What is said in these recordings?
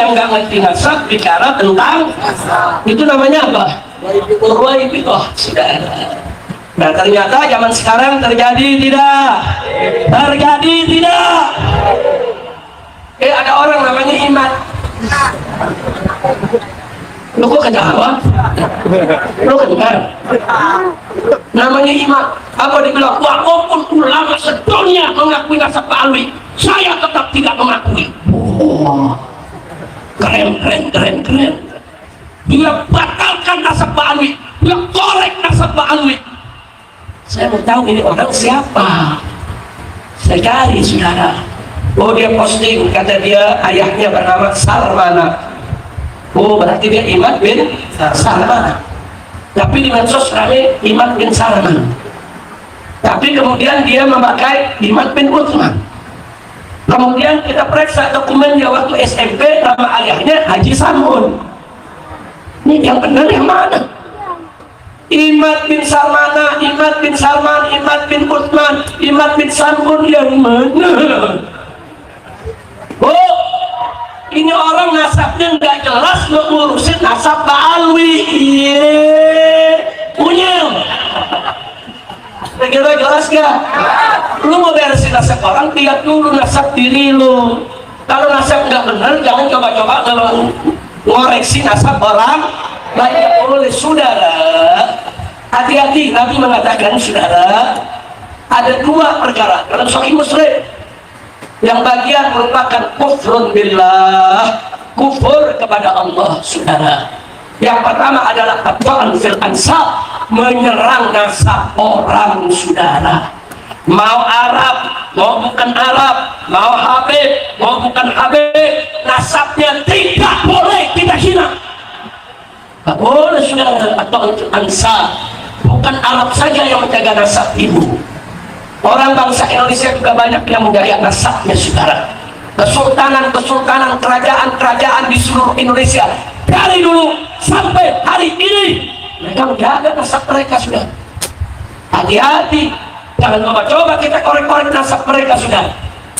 yang nggak ngerti nasab bicara tentang itu namanya apa? Ruwaibithah, sudah. Nah ternyata zaman sekarang terjadi tidak? Terjadi tidak? Ada orang namanya Imat. Lu kok ketawa? Lu kenal? Namanya Imat. Apa dibilang? Walaupun ulama sedunia mengakui nasab Pak Alwi, saya tetap tidak mengakui. Keren. Dia batalkan nasab Pak Alwi, dia korek nasab Pak Alwi. Saya mau tahu ini orang siapa. Saya cari saudara. Oh dia posting, kata dia ayahnya bernama Salmana. Oh berarti dia Imad bin Salman. Tapi di medsos rame Imad bin Salman. Tapi kemudian dia memakai Imad bin Uthman. Kemudian kita periksa dokumen dia waktu SMP, nama ayahnya Haji Samun. Ini yang benar yang mana? Imad bin Salmana, Imad bin Salman, Imad bin Uthman, Imad bin Samun yang mana? Oh, ini orang nasabnya nggak jelas, ngurusin nasab Pak Alwi. Punya. Kira-kira jelas gak? Lu mau beresin nasab orang, lihat dulu nasab diri lu. Kalau nasab nggak benar, jangan coba-coba ngoreksi nasab orang. Banyak oleh saudara. Hati-hati, Nabi mengatakan saudara, ada dua perkara dalam Sahih Muslim yang bagian merupakan kufrun billah, kufur kepada Allah saudara. Yang pertama adalah at-ta'an fil ansab, menyerang nasab orang saudara. Mau Arab, mau bukan Arab, mau Habib, mau bukan Habib, nasabnya tidak boleh kita hina. Tak boleh saudara. At-ta'an fil ansab, bukan Arab saja yang menjaga nasab ibu. Orang bangsa Indonesia juga banyak yang menjaga nasabnya saudara. Kesultanan, kerajaan di seluruh Indonesia dari dulu sampai hari ini mereka menjaga nasab mereka sudah. Hati-hati, jangan coba-coba kita korek-korek nasab mereka sudah.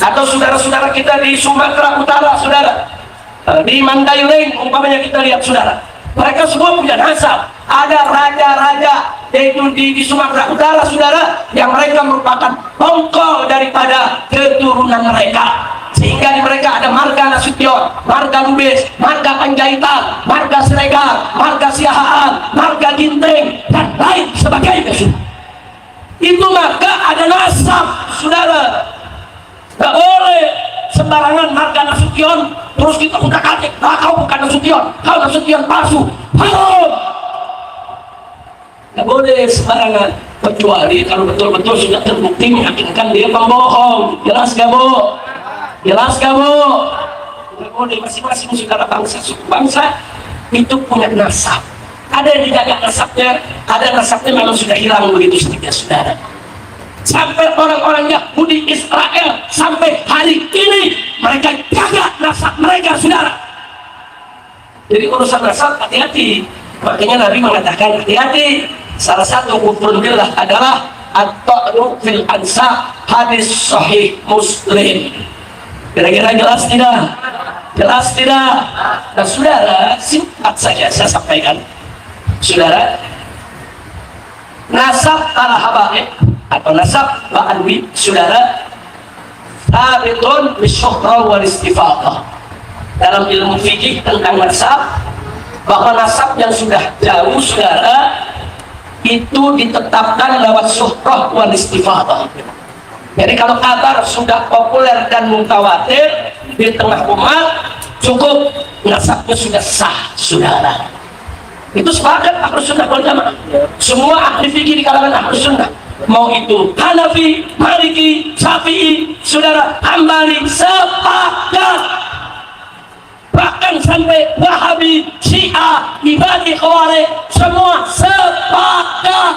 Atau saudara-saudara kita di Sumatera Utara saudara, di Mandailing umpamanya kita lihat saudara, mereka semua punya nasab. Ada raja-raja yaitu di Sumatera Utara saudara, yang mereka merupakan pongkol daripada keturunan mereka, sehingga di mereka ada marga Nasution, marga Lubis, marga Panjaitan, marga Siregar, marga Siahaan, marga Ginting dan lain sebagainya. Itu maka ada nasab saudara. Gak boleh sembarangan marga Nasution terus kita utak-atik, kau bukan Nasution, kau Nasution palsu, haram. Gak boleh sembarangan, kecuali kalau betul-betul sudah terbukti meyakinkan dia pembohong. Jelas gak bu? Jelas gak bu? Gak boleh. Masing-masing saudara bangsa, suku bangsa itu punya nasab. Ada yang dijaga nasabnya, ada nasabnya memang sudah hilang begitu saja saudara. Sampai orang-orang Yahudi Israel sampai hari ini mereka jaga nasab mereka saudara. Jadi urusan nasab hati-hati. Makanya Nabi mengatakan hati-hati. Salah satu kufur billah adalah at-ta'nu fil ansab, hadis Sahih Muslim. Kira-kira jelas tidak? Jelas tidak? Nah saudara, singkat saja saya sampaikan saudara, nasab para habaib atau nasab Pak Alwi saudara, sabitun bisyuhra wal istifadah. Dalam ilmu fikih tentang nasab, bahwa nasab yang sudah jauh saudara itu ditetapkan lewat syuhrah wal istifadah. Jadi kalau kabar sudah populer dan mutawatir di tengah umat, cukup nasabnya sudah sah saudara. Itu sepakat Ahlus Sunnah wal Jamaah. Semua ahli fikih di kalangan Ahlus Sunnah, mau itu Hanafi, Maliki, Syafi'i, saudara, Hambali, sepakat. Bahkan sampai Wahabi, Syiah, Ibadi, Khawarij, semua sepakat.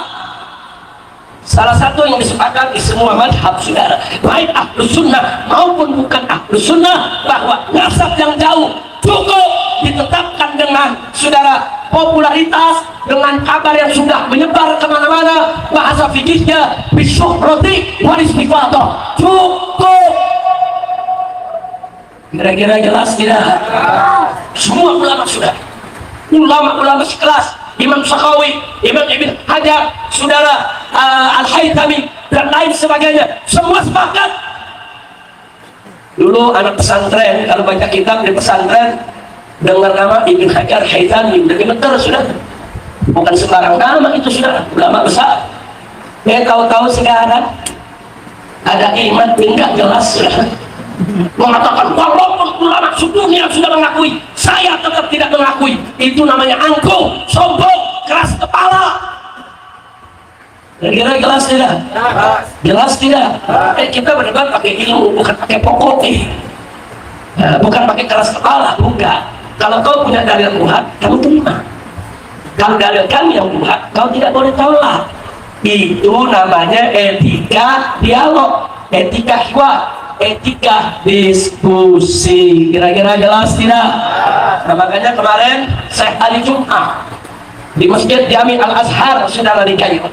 Salah satu yang disepakati semua madhab saudara, baik Ahlus Sunnah maupun bukan Ahlus Sunnah, bahwa nasab yang jauh cukup ditetapkan dengan saudara popularitas, dengan kabar yang sudah menyebar kemana-mana, bahasa fikihnya bisyuhrati wal istifadah, cukup. Kira-kira jelas tidak? Semua ulama sudah, ulama-ulama sekelas Imam Sakhawi, Imam Ibn Hajar, saudara Al-Haythami dan lain sebagainya, semua sepakat. Dulu anak pesantren kalau baca kitab di pesantren dengar nama Ibn Hajar Haythami, udah gemeter sudah. Bukan sembarang nama itu sudah, ulama besar. Tahu-tahu sekarang ada iman enggak jelas sudah. Mengatakan walaupun ulama sedunia sudah mengakui, saya tetap tidak mengakui. Itu namanya angkuh, sombong, keras kepala. Kira-kira jelas tidak? Jelas tidak? Kita berdebat pakai ilmu, bukan pakai pokok. Bukan pakai keras kepala, bukan. Kalau kau punya dalil kuat, kamu terima. Kalau dalil kami yang kuat, kau tidak boleh tolak. Itu namanya etika dialog, etika hiwar, etika diskusi. Kira-kira jelas tidak? Nah, makanya kemarin saya hari Jumat di Masjid Jami Al-Azhar, saudara di Kairo,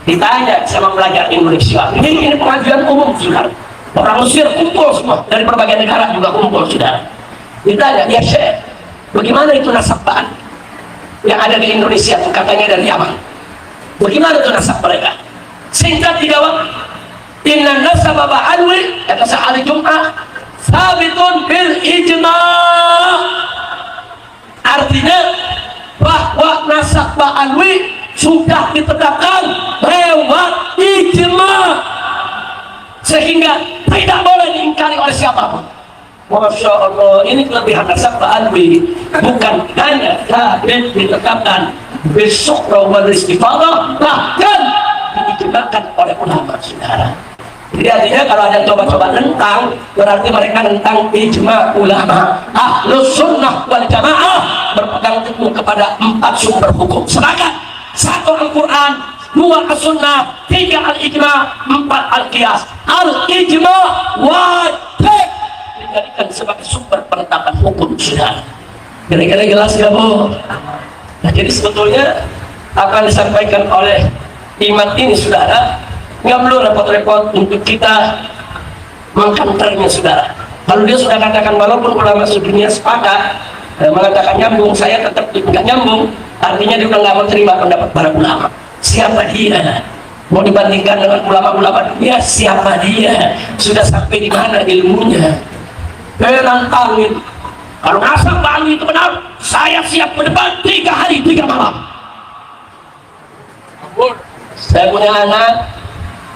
ditanya sama pelajar Indonesia, ini pengajian umum saudara, orang Mesir kumpul semua, dari berbagai negara juga kumpul saudara. Ditanya, ya Syekh, bagaimana itu nasab Ba'an yang ada di Indonesia, katanya dari Yaman, bagaimana itu nasab mereka? Singkat dijawab, inna nasab Ba'alwi, kata saya hari Jumat, sabitun bil ijma'. Artinya bahwa nasab Ba'alwi sudah ditetapkan lewat ijma', sehingga tidak boleh diingkari oleh siapapun. Masya Allah, ini kelebihan nasab Ba'alwi, bukan hanya sabit ditetapkan besok wal istifadah, bahkan diijma'kan oleh ulama saudara. Jadi artinya kalau ada coba-coba nentang, berarti mereka nentang ijma' ulama. Ahlus sunnah wal jamaah berpegang teguh kepada 4 sumber hukum. Sepakat, 1 Al-Quran, 2 As-Sunnah, 3 Al-Ijma', 4 Al-Qiyas. Al-Ijma' wajib dijadikan sebagai sumber penetapan hukum saudara. Kira-kira jelas ya Bu? Nah, jadi sebetulnya apa yang disampaikan oleh iman ini saudara, nggak perlu repot-repot untuk kita mengkanternya saudara. Kalau dia sudah katakan walaupun ulama sedunia sepakat mengatakan nyambung, saya tetap nggak nyambung, artinya dia nggak mau terima pendapat para ulama. Siapa dia? Mau dibandingkan dengan ulama-ulama dunia? Siapa dia? Sudah sampai di mana ilmunya? Nantangin. Kalau nasab Ba'alwi itu benar, saya siap berdebat 3 hari 3 malam. Saya punya anak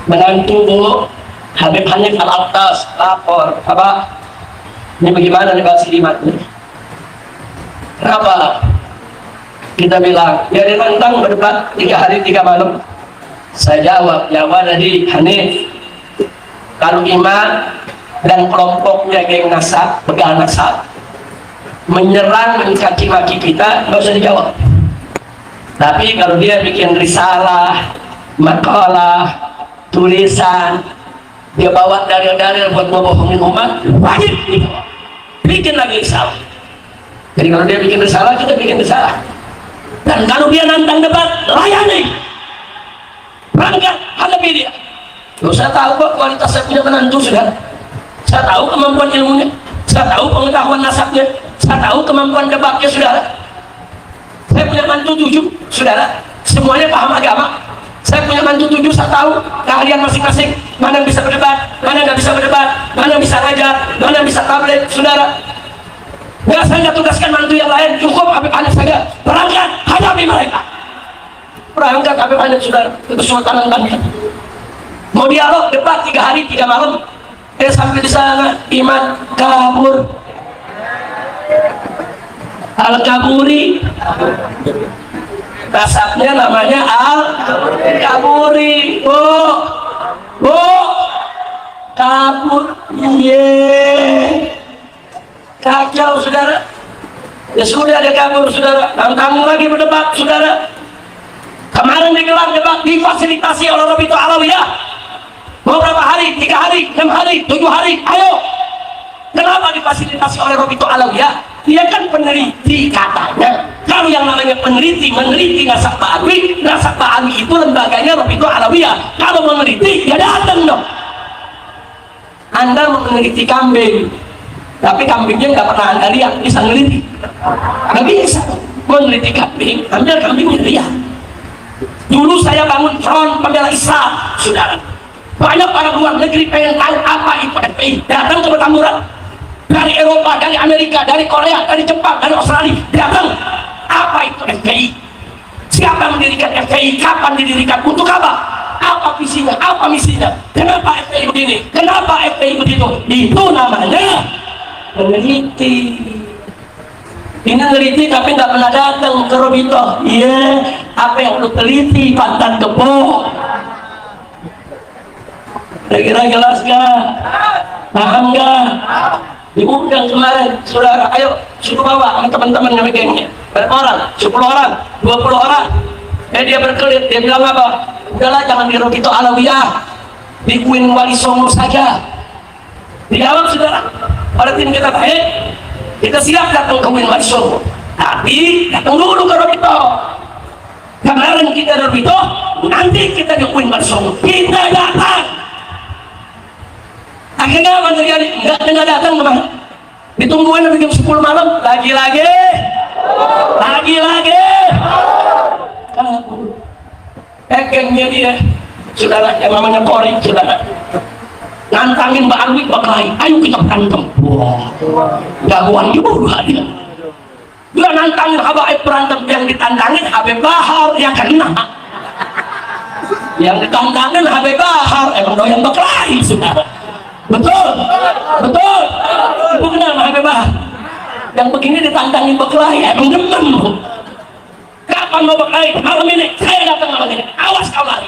menantu Bu Habib Hanif Al-Attas lapor, apa ini bagaimana nih Pak Sidimat nih? Kenapa? Kita bilang ya ditantang berdebat 3 hari 3 malam. Saya jawab, ya Waladi Hanif, kalau iman dan kelompoknya geng nasab, begal nasab menyerang, mencaci maki kita, nggak usah dijawab. Tapi kalau dia bikin risalah, makalah, tulisan, dia bawa dalil-dalil buat membohongin umat, wajib dijawab. Bikin lagi risalah. Jadi kalau dia bikin risalah, kita bikin risalah. Dan kalau dia nantang debat, layani, berangkat hadapi dia. Loh, saya tahu kok kualitas saya punya menantu sudah. Saya tahu kemampuan ilmunya, saya tahu pengetahuan nasabnya, saya tahu kemampuan debatnya saudara. Saya punya mantu 7 saudara, semuanya paham agama. Saya punya mantu 7, saya tahu keahlian masing-masing, mana yang bisa berdebat, mana yang nggak bisa berdebat, mana yang bisa ngajar, mana yang bisa tablet saudara. Nggak, saya nggak tugaskan mantu yang lain, cukup Habib Hanif saja, berangkat hadapi mereka. Berangkat Habib Hanif saudara, ke Kesultanan Banten. Mau dialog, debat 3 hari 3 malam. Sampai di sana iman kabur, Al-Kaburi, nasabnya namanya Al-Kaburi. Bu kabur, kacau saudara. Ya sudah, dia kabur saudara, nantang lagi berdebat saudara. Kemarin digelar debat difasilitasi oleh Rabithah Alawiyah. Mau berapa hari? 3 hari, 6 hari, 7 hari, ayo. Kenapa difasilitasi oleh Rabithah Alawiyah? Dia kan peneliti katanya. Kalau yang namanya peneliti, meneliti nasab Ba'alwi, nasab Ba'alwi itu lembaganya Rabithah Alawiyah. Kalau meneliti, ya datang dong. Anda meneliti kambing, tapi kambingnya nggak pernah Anda lihat, bisa ngeliti? Nggak bisa. Meneliti kambing, ambil kambingnya lihat. Dulu saya bangun front pembela Islam, saudara. Banyak orang luar negeri pengen tahu apa itu FPI, datang ke Petamburan. Dari Eropa, dari Amerika, dari Korea, dari Jepang, dari Australia, datang. Apa itu FPI? Siapa mendirikan FPI? Kapan didirikan? Untuk apa? Apa visinya? Apa misinya? Kenapa FPI begini? Kenapa FPI begitu? Itu namanya meneliti. Ini neliti tapi nggak pernah datang ke Robito. Iya, apa yang lu teliti? Pantan kebo. Kira-kira jelas nggak? Paham nggak? Diundang kemarin, saudara, ayo suruh bawa sama teman-teman yang gengnya. Berapa orang? 10 orang, 20 orang. Dia berkelit, dia bilang apa? Udahlah, jangan di Robito Alawiyah, di Queen Wali Songo saja. Dijawab saudara, pada tim kita baik, kita siap datang ke Queen Wali Songo, tapi datang dulu ke Robito. Kemarin kita di Robito, nanti kita di Queen Wali Songo. Kita datang. Akhirnya apa terjadi? Nggak datang kemana? Ditungguin sampai jam 10 malam, lagi-lagi. Gengnya dia, saudara, yang namanya Kori, saudara, nantangin Mbak Alwi, Mbak Lai, ayo kita berantem. Wah, jagoan juga dia. Dia nantangin Habaib berantem, yang ditantangin Habib Bahar, yang kena. Yang ditantangin Habib Bahar, emang doyan Mbak Lai, saudara. Betul. Ibu kenal Habib Bahar? Yang begini ditantangin Mbak Lai, emang demen. Kapan mau berkait? Malam ini saya datang malam ini. Awas kau lari.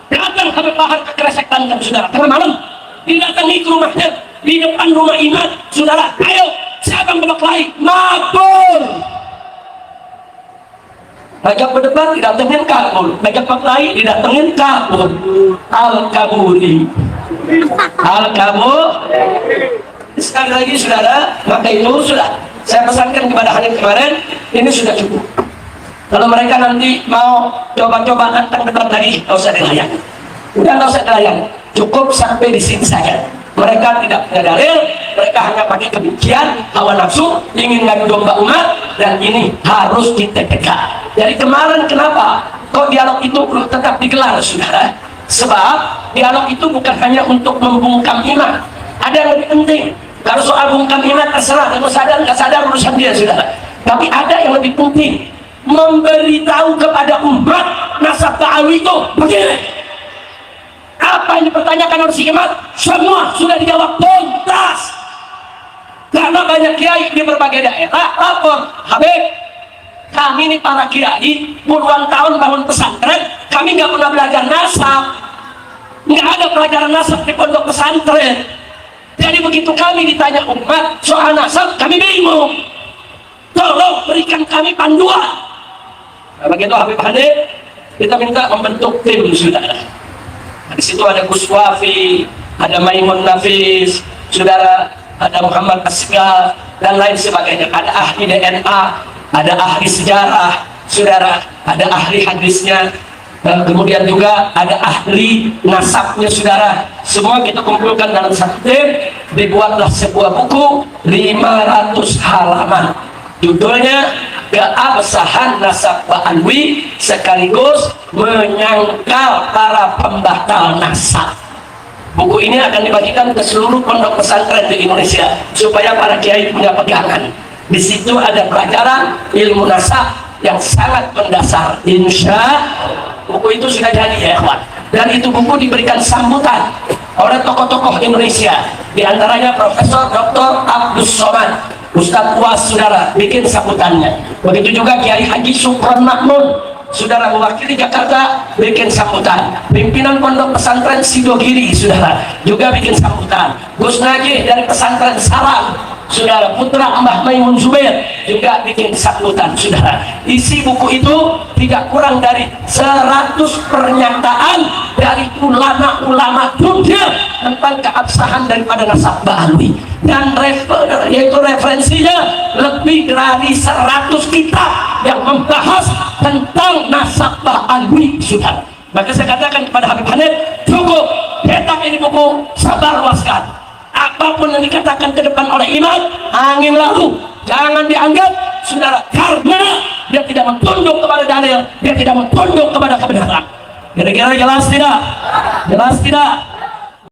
Datang Habib Bahar ke Kresek Tanjung, saudara. Tengah malam didatangi ke rumahnya di depan rumah Iman, saudara. Ayo, siapa yang berkelahi? Mabur. Ngajak berdebat didatengin kabur. Ngajak berkelahi didatengin kabur. Al-kaburi. Sekali lagi saudara, maka itu sudah saya pesankan kepada hari kemarin, ini sudah cukup. Kalau mereka nanti mau coba-coba nantang debat lagi, nggak usah dilayan. Udah nggak usah dilayan, cukup sampai di sini saja. Mereka tidak punya dalil, mereka hanya pakai kebencian, hawa nafsu, ingin ngadu domba umat, dan ini harus ditegakkan. Jadi kemarin kenapa kok dialog itu perlu tetap digelar, saudara? Sebab dialog itu bukan hanya untuk membungkam iman, ada yang lebih penting. Kalau soal bungkam iman terserah, kalau sadar nggak sadar urusan dia, saudara. Tapi ada yang lebih penting, memberitahu kepada umat nasab Ta'awi itu begini. Apa yang dipertanyakan oleh si Iman semua sudah dijawab tuntas. Karena banyak kiai di berbagai daerah lapor, Habib, kami ini para kiai puluhan tahun bangun pesantren, kami nggak pernah belajar nasab, nggak ada pelajaran nasab di pondok pesantren. Jadi begitu kami ditanya umat soal nasab, kami bingung. Tolong berikan kami panduan. Nah, begitu Habib hadir, kita minta membentuk tim, saudara. Di situ ada Gus Wafi, ada Maimun Nafis, saudara, ada Muhammad Asgal, dan lain sebagainya. Ada ahli DNA, ada ahli sejarah, saudara, ada ahli hadisnya, dan kemudian juga ada ahli nasabnya, saudara. Semua kita kumpulkan dalam satu tim, dibuatlah sebuah buku 500 halaman. Judulnya Keabsahan Nasab Ba'alwi, sekaligus menyangkal para pembatal nasab. Buku ini akan dibagikan ke seluruh pondok pesantren di Indonesia supaya para kiai punya pegangan. Di situ ada pelajaran ilmu nasab yang sangat mendasar. Insya buku itu sudah jadi, ya ikhwan. Dan itu buku diberikan sambutan oleh tokoh-tokoh Indonesia, di antaranya Profesor Dr. Abdus Somad, Ustadz Puas, saudara, bikin sambutannya. Begitu juga Kiai Haji Sukron Makmun, saudara, mewakili Jakarta, bikin sambutan. Pimpinan Pondok Pesantren Sidogiri, saudara, juga bikin sambutan. Gus Najih dari Pesantren Salam, saudara, putra Mbah Maimun Zubair, juga bikin sambutan, saudara. Isi buku itu tidak kurang dari 100 pernyataan dari ulama-ulama dunia tentang keabsahan daripada nasab Ba'alwi, dan yaitu referensinya lebih dari 100 kitab yang membahas tentang nasab Ba'alwi, saudara. Maka saya katakan kepada Habib Hanif, cukup, cetak ini buku, sabar luaskan. apapun yang dikatakan ke depan oleh imam, angin lalu. Jangan dianggap saudara, karena dia tidak mentunduk kepada dalil, dia tidak mentunduk kepada kebenaran. Kira-kira jelas tidak? Jelas tidak?